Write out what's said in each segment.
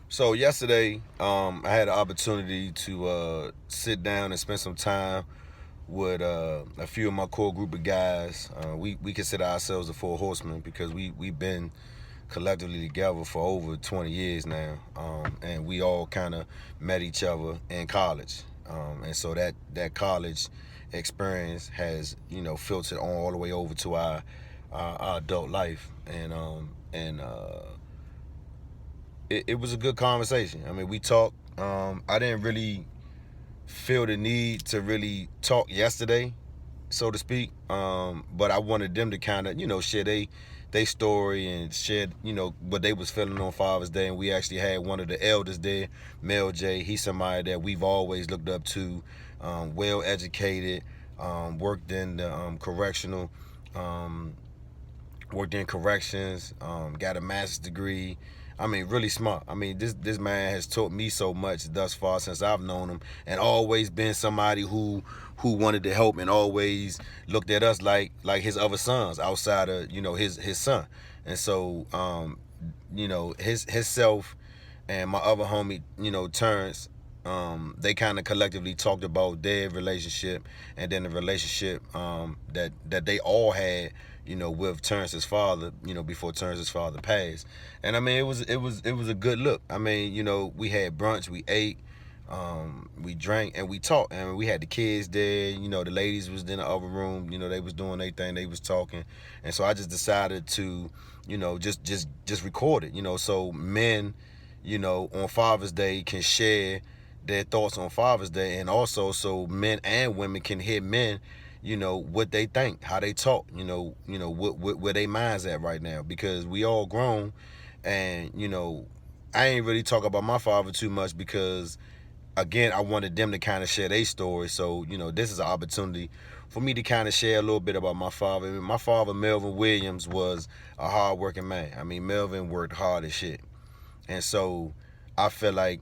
So yesterday, I had an opportunity to sit down and spend some time with a few of my core group of guys. We consider ourselves the Four Horsemen because we've been collectively together for over 20 years now, and we all kind of met each other in college, and so that college experience has filtered on all the way over to our adult life, and it was a good conversation. I mean, we talked. I didn't really feel the need to really talk yesterday, so to speak. But I wanted them to kind of, share they story and share, what they was feeling on Father's Day. And we actually had one of the elders there, Mel J. He's somebody that we've always looked up to, well educated, worked in the um, worked in corrections, got a master's degree. I mean, really smart. I mean, this man has taught me so much thus far since I've known him, and always been somebody who wanted to help and always looked at us like his other sons outside of his son. And so his self and my other homie, Terrence, they kind of collectively talked about their relationship and then the relationship that they all had, with Terrence's father, before Terrence's father passed. And I mean, it was a good look. I mean, we had brunch, we ate, we drank, and we talked, and we had the kids there. The ladies was in the other room. They was doing their thing, they was talking, and so I just decided to, just record it. So men, on Father's Day can share their thoughts on Father's Day, and also so men and women can hear men, what they think, how they talk, what where their minds at right now, because we all grown, and I ain't really talk about my father too much because again, I wanted them to kind of share their story. So, this is an opportunity for me to kind of share a little bit about my father. I mean, my father, Melvin Williams, was a hard-working man. I mean, Melvin worked hard as shit. And so I feel like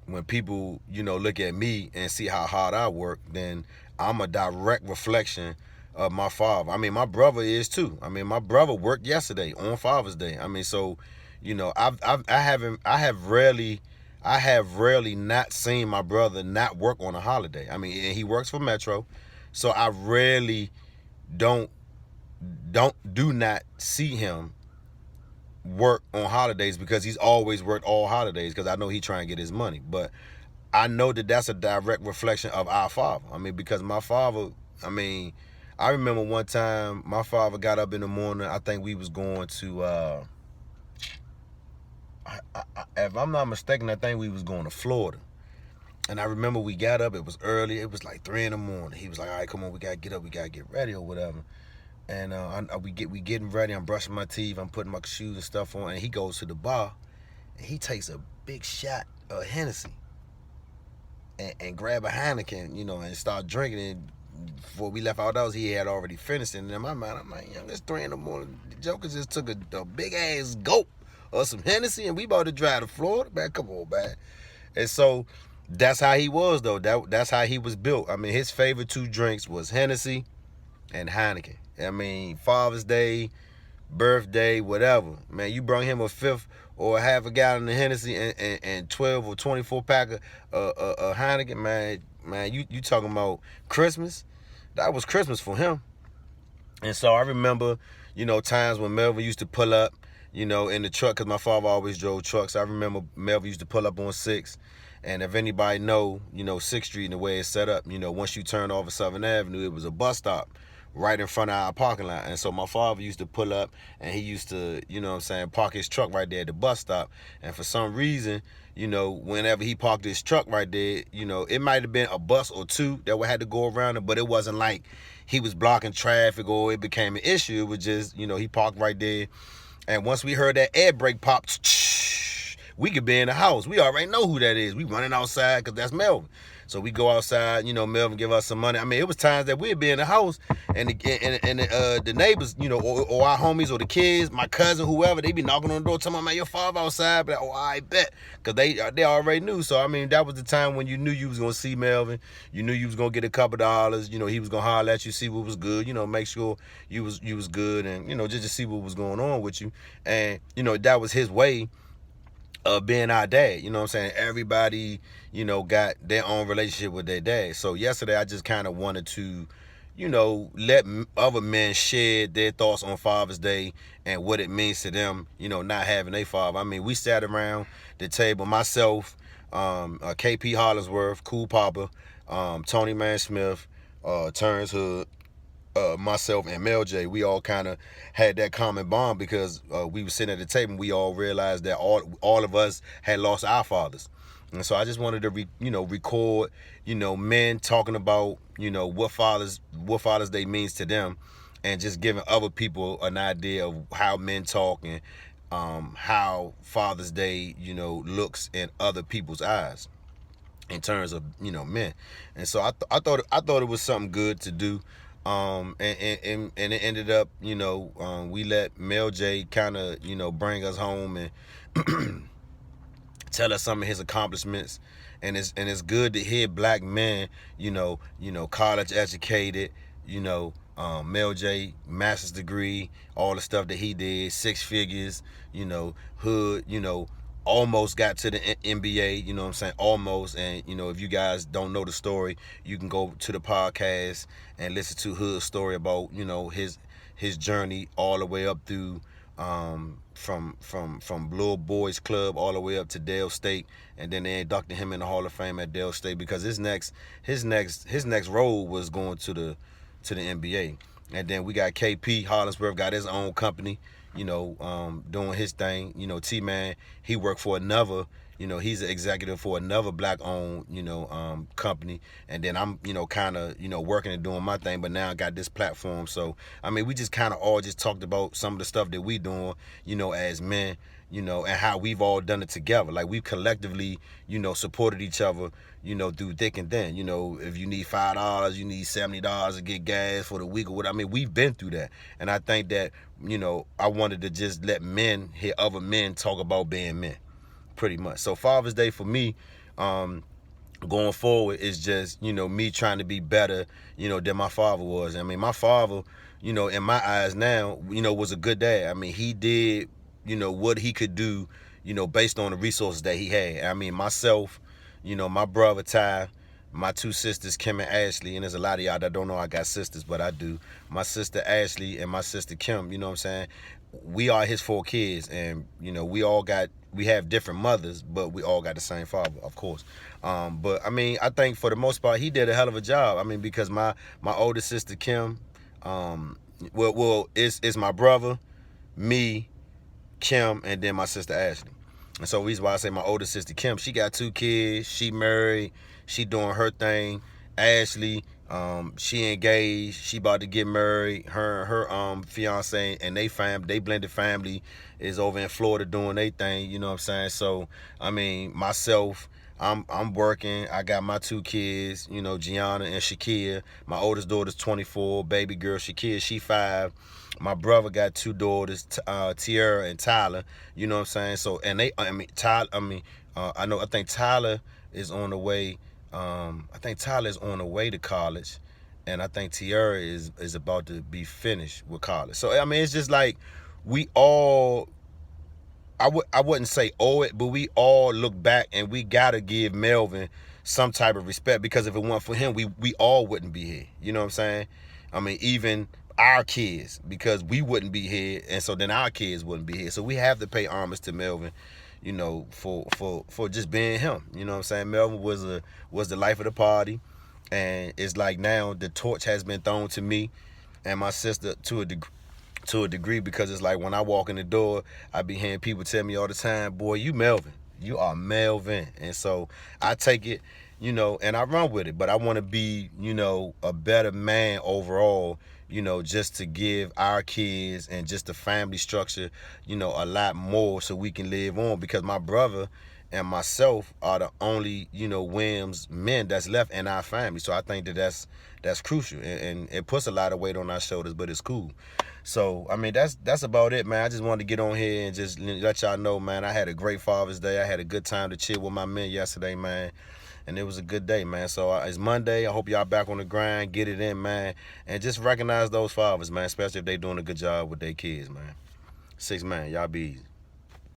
when people, look at me and see how hard I work, then I'm a direct reflection of my father. I mean, my brother is too. I mean, my brother worked yesterday on Father's Day. I mean, so, I have rarely not seen my brother not work on a holiday. I mean, and he works for Metro, so I rarely don't do not see him work on holidays because he's always worked all holidays because I know he trying to get his money. But I know that that's a direct reflection of our father. I mean, because my father, I mean, I remember one time my father got up in the morning. I think we was going to, if I'm not mistaken, I think we was going to Florida. And I remember we got up. It was early. It was like 3 in the morning. He was like, "All right, come on, we gotta get up. We gotta get ready or whatever." And we getting ready. I'm brushing my teeth. I'm putting my shoes and stuff on. And he goes to the bar, and he takes a big shot of Hennessy and grab a Heineken, and start drinking it. Before we left out house, he had already finished it. And in my mind, I'm like, it's 3 in the morning. The Joker just took a big ass gulp of some Hennessy, and we about to drive to Florida. Man, come on, man. And so that's how he was, though. That's how he was built. I mean, his favorite two drinks was Hennessy and Heineken. I mean, Father's Day, birthday, whatever. Man, you brought him a fifth or a half a gallon of Hennessy and 12 or 24 pack of Heineken, man, you talking about Christmas? That was Christmas for him. And so I remember, times when Melvin used to pull up, in the truck, because my father always drove trucks. I remember Melvin used to pull up on 6. And if anybody know, 6th Street and the way it's set up, once you turn off of Southern Avenue, it was a bus stop right in front of our parking lot. And so my father used to pull up and he used to, park his truck right there at the bus stop. And for some reason, whenever he parked his truck right there, it might have been a bus or two that would had to go around it, but it wasn't like he was blocking traffic or it became an issue. It was just, he parked right there. And once we heard that air brake pop, we could be in the house. We already know who that is. We running outside because that's Melvin. So we go outside, Melvin give us some money. I mean, it was times that we'd be in the house and the neighbors, or our homies or the kids, my cousin, whoever, they be knocking on the door, telling me, man, your father outside. But I bet, because they already knew. So I mean, that was the time when you knew you was gonna see Melvin. You knew you was gonna get a couple dollars. He was gonna holler at you, see what was good. Make sure you was good, and just to see what was going on with you. And that was his way being our dad. You know what I'm saying? Everybody, got their own relationship with their dad. So yesterday I just kind of wanted to, let other men share their thoughts on Father's Day and what it means to them, not having a father. I mean, we sat around the table, myself, KP Hollingsworth, Cool Papa, Tony Man Smith, Terrence Hood, myself and Mel J, we all kind of had that common bond because we were sitting at the table and we all realized that all of us had lost our fathers. And so I just wanted to record, men talking about, what Father's Day means to them, and just giving other people an idea of how men talk and how Father's Day, looks in other people's eyes in terms of men. And so I thought it was something good to do. And it ended up, we let Mel J kind of bring us home and tell us some of his accomplishments. And it's good to hear black men, college educated, Mel J, master's degree, all the stuff that he did, 6 figures, Hood, almost got to the NBA, you know what I'm saying? Almost. And, if you guys don't know the story, you can go to the podcast and listen to Hood's story about, his journey all the way up through from Blue Boys Club all the way up to Dale State, and then they inducted him in the Hall of Fame at Dale State because his next role was going to the NBA. And then we got KP Hollingsworth, got his own company, doing his thing. T-Man, he worked for another, he's an executive for another black-owned, company. And then I'm, kind of, working and doing my thing, but now I got this platform. So, I mean, we just kind of all just talked about some of the stuff that we doing, as men, and how we've all done it together. Like, we've collectively, supported each other, through thick and thin. If you need $5, you need $70 to get gas for the week or whatever. I mean, we've been through that. And I think that, I wanted to just let men hear other men talk about being men, pretty much. So Father's Day for me, going forward, is just, me trying to be better, than my father was. I mean, my father, in my eyes now, was a good dad. I mean, he did, what he could do, based on the resources that he had. I mean, myself, my brother Ty, my 2 sisters, Kim and Ashley, and there's a lot of y'all that don't know I got sisters, but I do. My sister Ashley and my sister Kim, you know what I'm saying? We are his 4 kids, and, we have different mothers, but we all got the same father, of course. But, I mean, I think for the most part, he did a hell of a job. I mean, because my older sister Kim, it's my brother, me, Kim, and then my sister Ashley. And so the reason why I say my older sister Kim, she got 2 kids, she married, she doing her thing. Ashley, she engaged, she about to get married. Her fiance and they blended family is over in Florida doing their thing, you know what I'm saying? So, I mean, myself, I'm working. I got my 2 kids, Gianna and Shakia. My oldest daughter's 24, baby girl Shakia, she 5. My brother got 2 daughters, Tiara and Tyler. You know what I'm saying? So, and I think Tyler is on the way. I think Tyler is on the way to college, and I think Tiara is about to be finished with college. So, I mean, it's just like we all, I wouldn't say owe it, but we all look back and we gotta give Melvin some type of respect, because if it weren't for him, we all wouldn't be here. You know what I'm saying? I mean, even our kids, because we wouldn't be here, and so then our kids wouldn't be here. So we have to pay homage to Melvin, for just being him. You know what I'm saying? Melvin was the life of the party, and it's like now the torch has been thrown to me and my sister to a degree, because it's like when I walk in the door, I be hearing people tell me all the time, boy, you Melvin. You are Melvin. And so I take it, and I run with it. But I want to be, a better man overall, just to give our kids and just the family structure, a lot more so we can live on. Because my brother and myself are the only, Williams men that's left in our family. So I think that's crucial, and it puts a lot of weight on our shoulders, but it's cool. So, I mean, that's about it, man. I just wanted to get on here and just let y'all know, man, I had a great Father's Day. I had a good time to chill with my men yesterday, man. And it was a good day, man. So it's Monday. I hope y'all back on the grind. Get it in, man. And just recognize those fathers, man, especially if they doing a good job with their kids, man. 6th man, y'all be easy.